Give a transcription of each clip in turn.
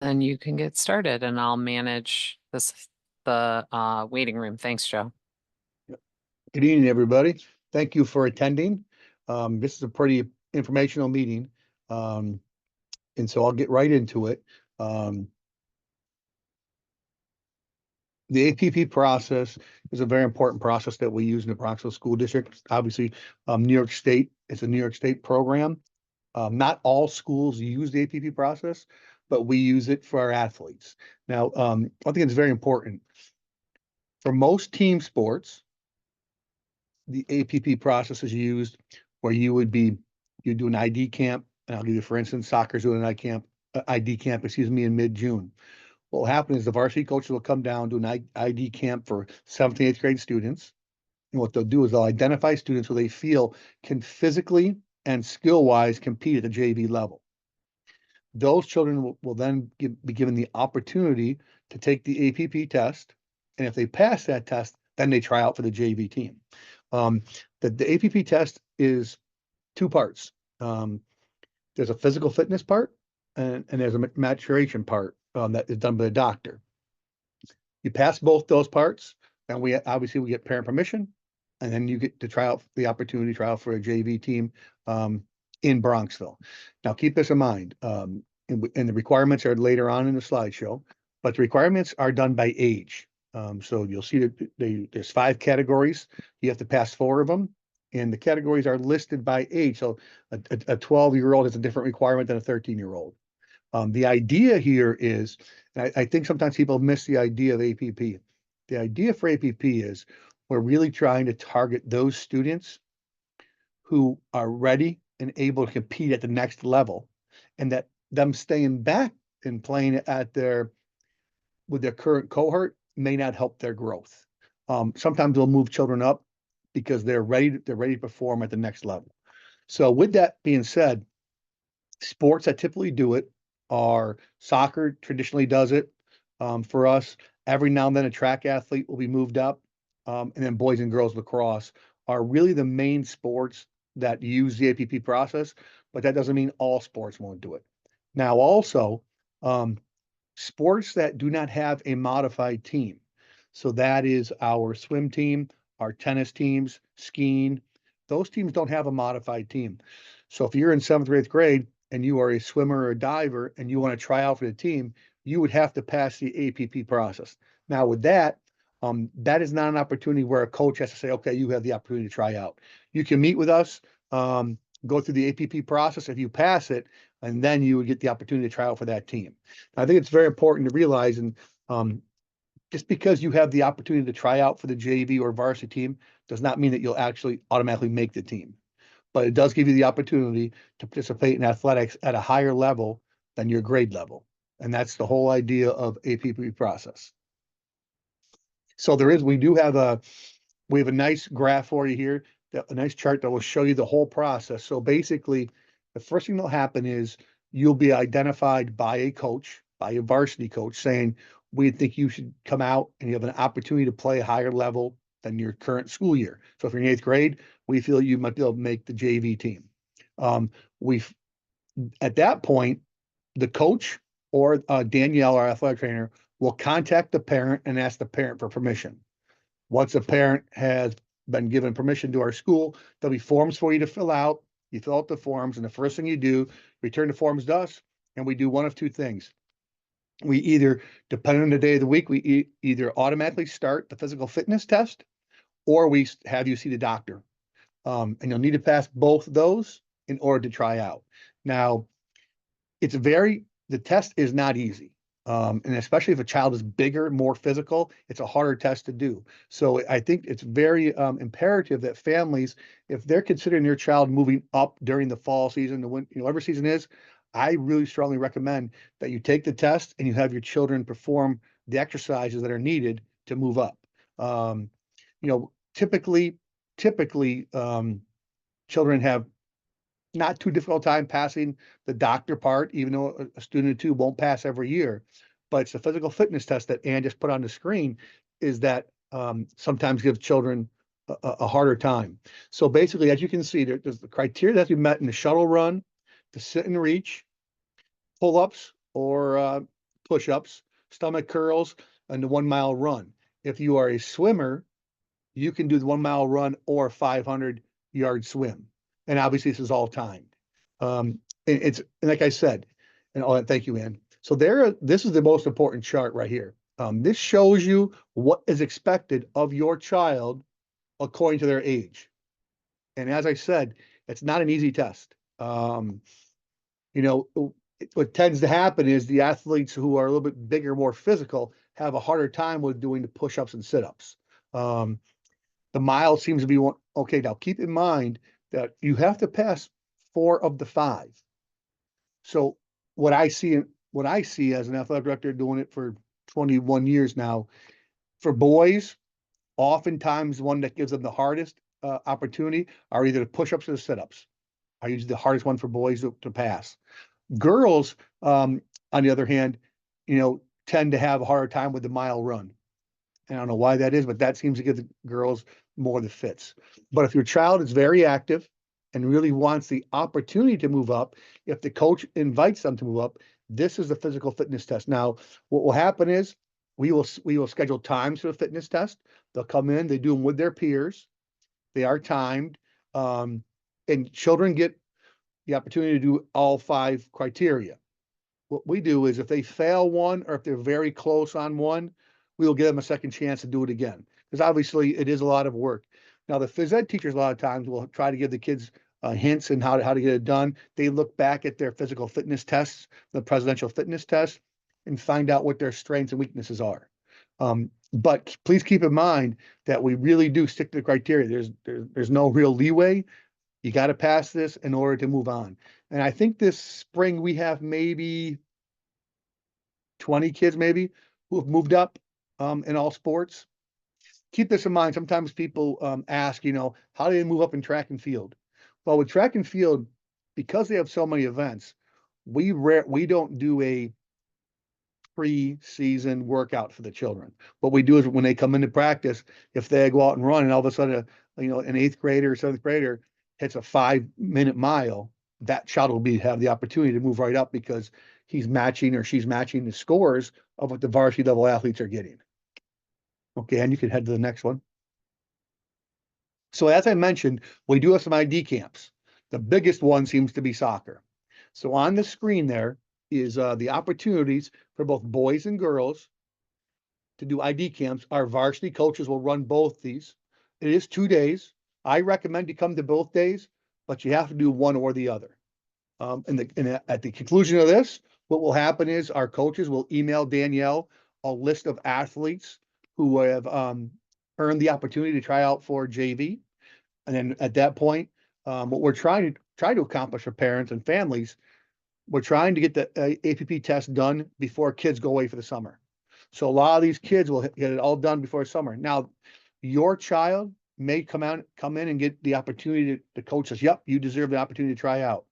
then you can get started and I'll manage the waiting room. Thanks, Joe. Good evening, everybody. Thank you for attending. This is a pretty informational meeting, and so I'll get right into it. The APP process is a very important process that we use in the Bronxville School District. Obviously, New York State, it's a New York State program. Not all schools use the APP process, but we use it for our athletes. Now, I think it's very important. For most team sports, the APP process is used where you do an ID camp, and I'll give you, for instance, soccer's doing an ID camp, excuse me, in mid-June. What will happen is the varsity coaches will come down, do an ID camp for 7th and 8th grade students. And what they'll do is they'll identify students who they feel can physically and skill-wise compete at the JV level. Those children will then be given the opportunity to take the APP test. And if they pass that test, then they try out for the JV team. The APP test is two parts. There's a physical fitness part and there's a maturation part that is done by the doctor. You pass both those parts, and we get parent permission, and then you get to try out the opportunity to try out for a JV team in Bronxville. Now, keep this in mind, and the requirements are later on in the slideshow, but the requirements are done by age. So you'll see that there's 5 categories. You have to pass 4 of them, and the categories are listed by age. So a 12-year-old has a different requirement than a 13-year-old. The idea here is, and I think sometimes people miss the idea of APP. The idea for APP is we're really trying to target those students who are ready and able to compete at the next level, and that them staying back and playing with their current cohort may not help their growth. Sometimes they'll move children up because they're ready to perform at the next level. So with that being said, sports that typically do it are soccer traditionally does it. For us, every now and then a track athlete will be moved up. And then boys and girls lacrosse are really the main sports that use the APP process, but that doesn't mean all sports won't do it. Now, also, sports that do not have a modified team. So that is our swim team, our tennis teams, skiing. Those teams don't have a modified team. So if you're in 7th or 8th grade and you are a swimmer or a diver and you want to try out for the team, you would have to pass the APP process. Now with that, that is not an opportunity where a coach has to say, okay, you have the opportunity to try out. You can meet with us, go through the APP process. If you pass it, and then you would get the opportunity to try out for that team. I think it's very important to realize, and just because you have the opportunity to try out for the JV or varsity team does not mean that you'll actually automatically make the team. But it does give you the opportunity to participate in athletics at a higher level than your grade level. And that's the whole idea of APP process. So we have a nice graph for you here, a nice chart that will show you the whole process. So basically, the first thing that'll happen is you'll be identified by a coach, by a varsity coach, saying, we think you should come out and you have an opportunity to play a higher level than your current school year. So if you're in 8th grade, we feel you might be able to make the JV team. At that point, the coach or Danielle, our athletic trainer, will contact the parent and ask the parent for permission. Once a parent has been given permission to our school, there'll be forms for you to fill out. You fill out the forms, and the first thing you do, return the forms to us, and we do one of two things. We either, depending on the day of the week, we either automatically start the physical fitness test, or we have you see the doctor. And you'll need to pass both of those in order to try out. Now, the test is not easy. And especially if a child is bigger, more physical, it's a harder test to do. So I think it's very imperative that families, if they're considering their child moving up during the fall season, whatever season is, I really strongly recommend that you take the test and you have your children perform the exercises that are needed to move up. Typically, children have not too difficult time passing the doctor part, even though a student or two won't pass every year. But it's the physical fitness test that Ann just put on the screen is that sometimes gives children a harder time. So basically, as you can see, there's the criteria that we met in the shuttle run, the sit and reach, pull-ups, or push-ups, stomach curls, and the 1 mile run. If you are a swimmer, you can do the 1 mile run or 500-yard swim. And obviously, this is all timed. And like I said, and all that, thank you, Ann. So this is the most important chart right here. This shows you what is expected of your child according to their age. And as I said, it's not an easy test. You know, what tends to happen is the athletes who are a little bit bigger, more physical, have a harder time with doing the push-ups and sit-ups. Um, the mile seems to be one. Okay, now keep in mind that you have to pass 4 of the 5. So what I see as an athletic director doing it for 21 years now, for boys, oftentimes one that gives them the hardest opportunity are either the push-ups or the sit-ups. Are usually the hardest one for boys to pass. Girls, on the other hand, tend to have a harder time with the mile run. And I don't know why that is, but that seems to give the girls more of the fits. But if your child is very active and really wants the opportunity to move up, if the coach invites them to move up, this is the physical fitness test. Now, what will happen is we will schedule times for the fitness test. They'll come in, they do them with their peers. They are timed, and children get the opportunity to do all 5 criteria. What we do is if they fail one or if they're very close on one, we will give them a second chance to do it again. Because obviously it is a lot of work. Now, the phys ed teachers a lot of times will try to give the kids hints and how to get it done. They look back at their physical fitness tests, the presidential fitness test, and find out what their strengths and weaknesses are. But please keep in mind that we really do stick to the criteria. There's no real leeway. You got to pass this in order to move on. And I think this spring we have maybe 20 kids maybe who have moved up in all sports. Keep this in mind. Sometimes people ask, how do they move up in track and field? Well, with track and field, because they have so many events, we don't do a pre-season workout for the children. What we do is when they come into practice, if they go out and run and all of a sudden, an 8th grader or 7th grader hits a 5-minute mile, that child will have the opportunity to move right up because he's matching or she's matching the scores of what the varsity level athletes are getting. Okay, and you can head to the next one. So as I mentioned, we do have some ID camps. The biggest one seems to be soccer. So on the screen there is the opportunities for both boys and girls to do ID camps. Our varsity coaches will run both these. It is 2 days. I recommend you come to both days, but you have to do one or the other. At the conclusion of this, what will happen is our coaches will email Danielle a list of athletes who have earned the opportunity to try out for JV. And then at that point, what we're trying to accomplish for parents and families, we're trying to get the APP test done before kids go away for the summer. So a lot of these kids will get it all done before summer. Now, your child may come in and get the opportunity to, the coach says, yep, you deserve the opportunity to try out.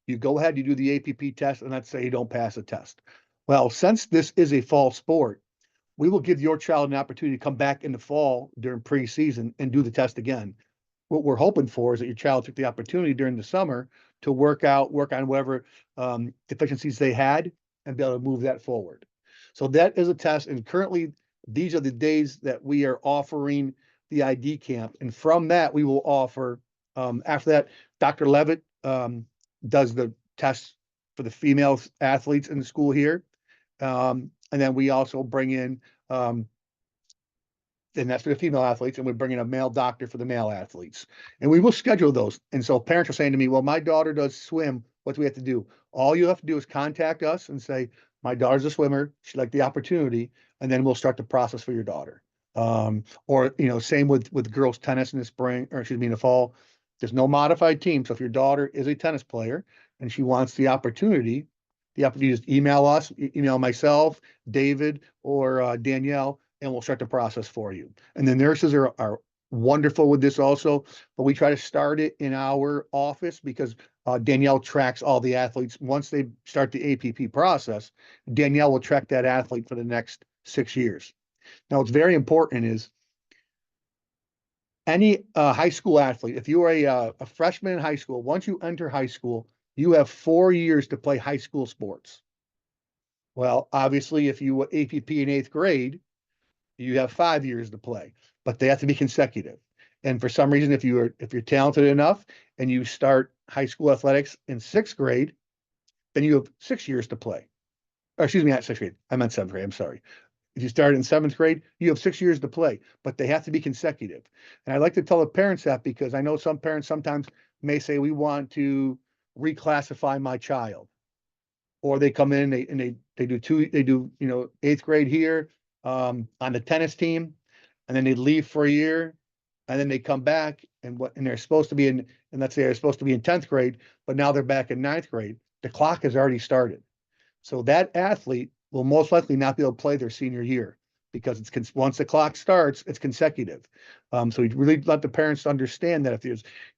You go ahead, you do the APP test, and let's say you don't pass the test. Well, since this is a fall sport, we will give your child an opportunity to come back in the fall during preseason and do the test again. What we're hoping for is that your child took the opportunity during the summer to work on whatever deficiencies they had and be able to move that forward. So that is a test. And currently, these are the days that we are offering the ID camp. And from that, we will offer, after that, Dr. Levitt does the tests for the female athletes in the school here. And then we also bring in, and that's for the female athletes, and we bring in a male doctor for the male athletes. And we will schedule those. And so parents are saying to me, well, my daughter does swim. What do we have to do? All you have to do is contact us and say, my daughter's a swimmer. She'd like the opportunity. And then we'll start the process for your daughter. Or, same with girls tennis in the spring, or excuse me, in the fall. There's no modified team. So if your daughter is a tennis player and she wants the opportunity just email us, email myself, David, or Danielle, and we'll start the process for you. And the nurses are wonderful with this also, but we try to start it in our office because Danielle tracks all the athletes. Once they start the APP process, Danielle will track that athlete for the next 6 years. Now, what's very important is any high school athlete, if you are a freshman in high school, once you enter high school, you have 4 years to play high school sports. Well, obviously, if you APP in eighth grade, you have 5 years to play, but they have to be consecutive. And for some reason, if you're talented enough and you start high school athletics in sixth grade, then you have 6 years to play. Or excuse me, not sixth grade. I meant seventh grade. I'm sorry. If you start in seventh grade, you have 6 years to play, but they have to be consecutive. And I like to tell the parents that because I know some parents sometimes may say, we want to reclassify my child. Or they come in they do eighth grade here on the tennis team, and then they leave for a year, and then they come back and they're supposed to be in, and let's say they're supposed to be in 10th grade, but now they're back in ninth grade. The clock has already started. So that athlete will most likely not be able to play their senior year because once the clock starts, it's consecutive. So we really let the parents understand that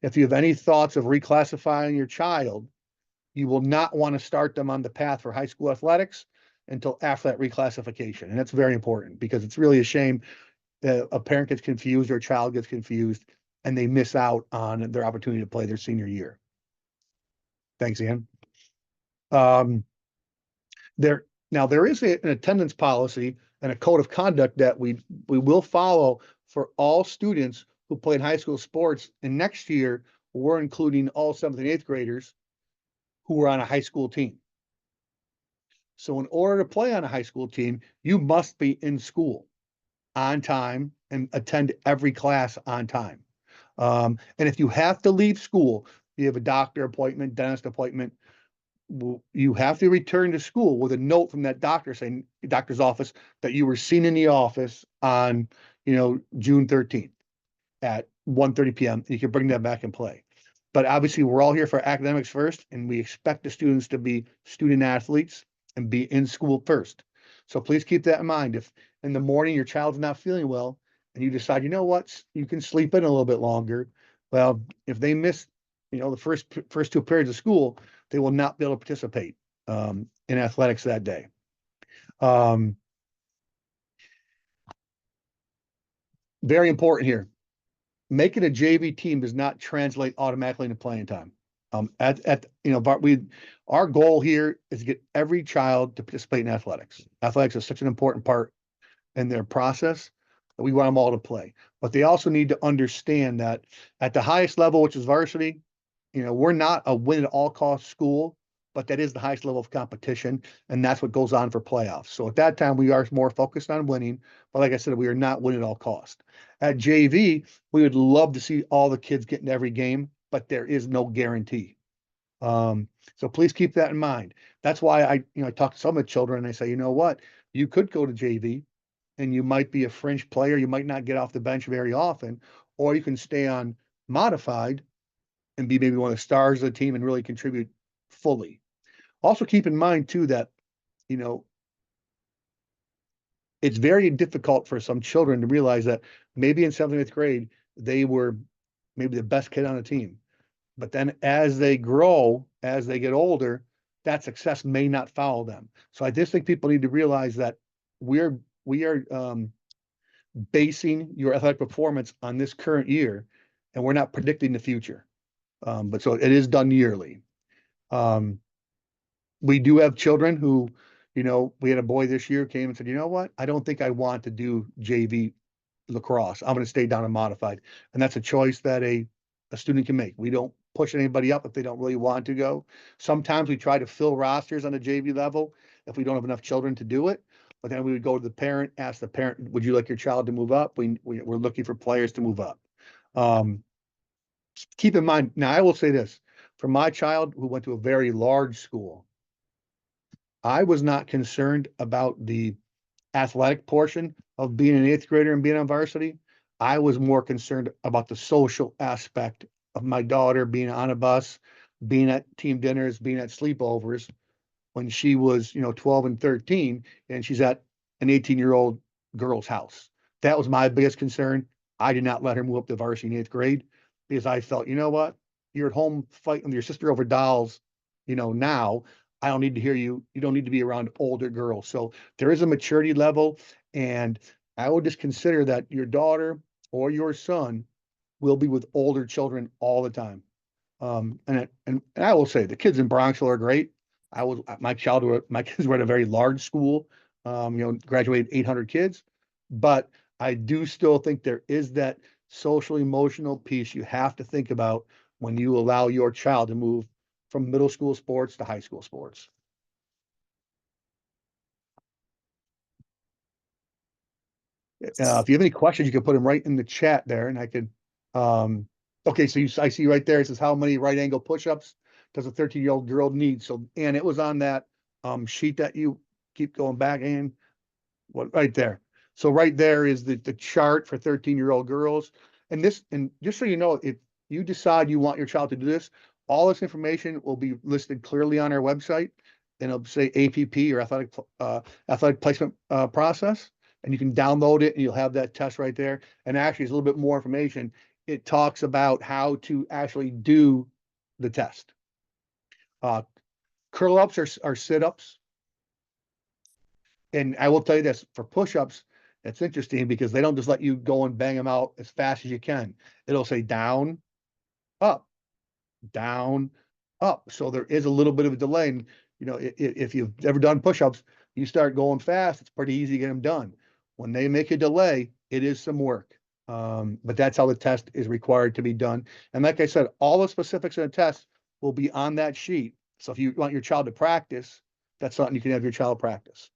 if you have any thoughts of reclassifying your child, you will not want to start them on the path for high school athletics until after that reclassification. And that's very important because it's really a shame that a parent gets confused or a child gets confused and they miss out on their opportunity to play their senior year. Thanks, Ian. Um, there is an attendance policy and a code of conduct that we will follow for all students who play in high school sports. And next year, we're including all seventh and eighth graders who are on a high school team. So in order to play on a high school team, you must be in school on time and attend every class on time. And if you have to leave school, you have a doctor appointment, dentist appointment, you have to return to school with a note from that doctor saying, doctor's office, that you were seen in the office on, June 13th at 1:30 p.m. You can bring that back and play. But obviously, we're all here for academics first, and we expect the students to be student athletes and be in school first. So please keep that in mind. If in the morning your child's not feeling well and you decide, you know what, you can sleep in a little bit longer. Well, if they miss, the first two periods of school, they will not be able to participate in athletics that day. Um, Very important here. Making a JV team does not translate automatically into playing time. But our goal here is to get every child to participate in athletics. Athletics is such an important part in their process that we want them all to play. But they also need to understand that at the highest level, which is varsity, we're not a win at all cost school, but that is the highest level of competition, and that's what goes on for playoffs. So at that time, we are more focused on winning, but like I said, we are not winning at all cost. At JV, we would love to see all the kids get in every game, but there is no guarantee. So please keep that in mind. That's why I talk to some of the children and I say, you know what, you could go to JV and you might be a fringe player. You might not get off the bench very often, or you can stay on modified and be maybe one of the stars of the team and really contribute fully. Also, keep in mind too that you know it's very difficult for some children to realize that maybe in seventh, eighth grade they were maybe the best kid on the team, but then as they grow, as they get older, that success may not follow them. So I just think people need to realize that we are basing your athletic performance on this current year, and we're not predicting the future. But so it is done yearly. Um, we do have children who, we had a boy this year came and said, you know what? I don't think I want to do JV lacrosse. I'm going to stay down and modified. And that's a choice that a student can make. We don't push anybody up if they don't really want to go. Sometimes we try to fill rosters on the JV level if we don't have enough children to do it. But then we would go to the parent, ask the parent, would you like your child to move up? We're looking for players to move up. Um, Keep in mind, now I will say this, for my child who went to a very large school, I was not concerned about the athletic portion of being an eighth grader and being on varsity. I was more concerned about the social aspect of my daughter being on a bus, being at team dinners, being at sleepovers when she was, 12 and 13, and she's at an 18-year-old girl's house. That was my biggest concern. I did not let her move up to varsity in eighth grade because I felt, you know what? You're at home fighting with your sister over dolls, now. I don't need to hear you. You don't need to be around older girls. So there is a maturity level. And I would just consider that your daughter or your son will be with older children all the time. And I will say the kids in Bronxville are great. My kids were at a very large school, graduated 800 kids, but I do still think there is that social emotional piece you have to think about when you allow your child to move from middle school sports to high school sports. If you have any questions, you can put them right in the chat there, and I could. Okay, so I see right there. It says how many right angle push-ups does a 13-year-old girl need? So, and it was on that sheet that you keep going back in. What right there? So right there is the chart for 13-year-old girls. And just so you know, if you decide you want your child to do this, all this information will be listed clearly on our website, and it'll say APP or athletic placement process, and you can download it and you'll have that test right there. And actually, it's a little bit more information. It talks about how to actually do the test. Uh, Curl ups are sit ups. And I will tell you this, for push-ups, it's interesting because they don't just let you go and bang them out as fast as you can. It'll say down, up, down, up. So there is a little bit of a delay. And, if you've ever done push-ups, you start going fast, it's pretty easy to get them done. When they make a delay, it is some work. But that's how the test is required to be done. And like I said, all the specifics of the test will be on that sheet. So if you want your child to practice, that's something you can have your child practice.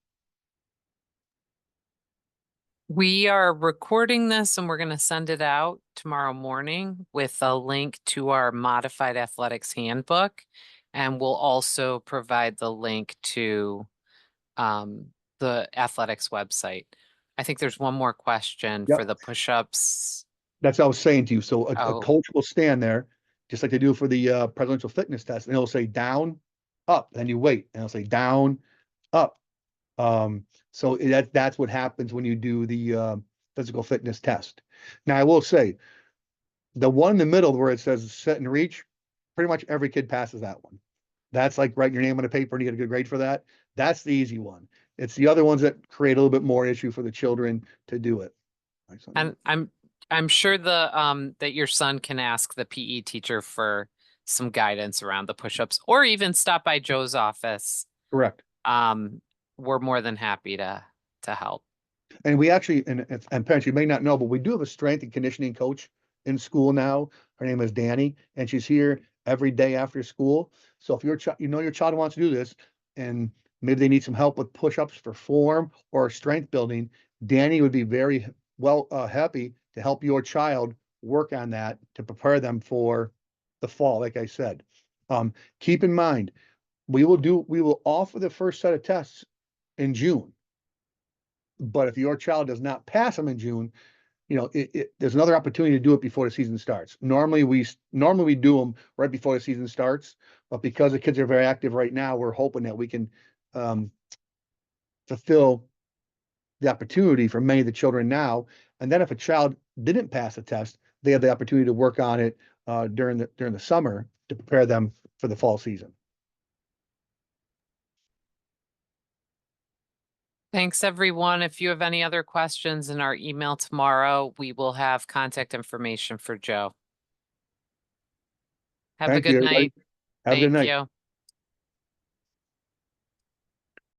We are recording this and we're going to send it out tomorrow morning with a link to our modified athletics handbook. And we'll also provide the link to the athletics website. I think there's one more question for Yep. the push-ups. That's what I was saying to you. So a Oh, coach will stand there, just like they do for the presidential fitness test, and it'll say down, up. Then you wait, and it'll say down, up. So that's what happens when you do the physical fitness test. Now, I will say the one in the middle where it says set and reach, pretty much every kid passes that one. That's like writing your name on a paper and you get a good grade for that. That's the easy one. It's the other ones that create a little bit more issue for the children to do it. and I'm sure that your son can ask the PE teacher for some guidance around the push-ups or even stop by Joe's office. Correct. Um, we're more than happy to help. And we actually, and parents, you may not know, but we do have a strength and conditioning coach in school now. Her name is Danny, and she's here every day after school. So if your child wants to do this, and maybe they need some help with push-ups for form or strength building, Danny would be very happy to help your child work on that to prepare them for the fall. Like I said, keep in mind, we will offer the first set of tests in June. But if your child does not pass them in June, there's another opportunity to do it before the season starts. Normally we do them right before the season starts, but because the kids are very active right now, we're hoping that we can fulfill the opportunity for many of the children now. And then if a child didn't pass a test, they have the opportunity to work on it during the summer to prepare them for the fall season. Thanks, everyone. If you have any other questions in our email tomorrow, we will have contact information for Joe. Have a Thank you, good everybody. night. Have a good Thank night. you.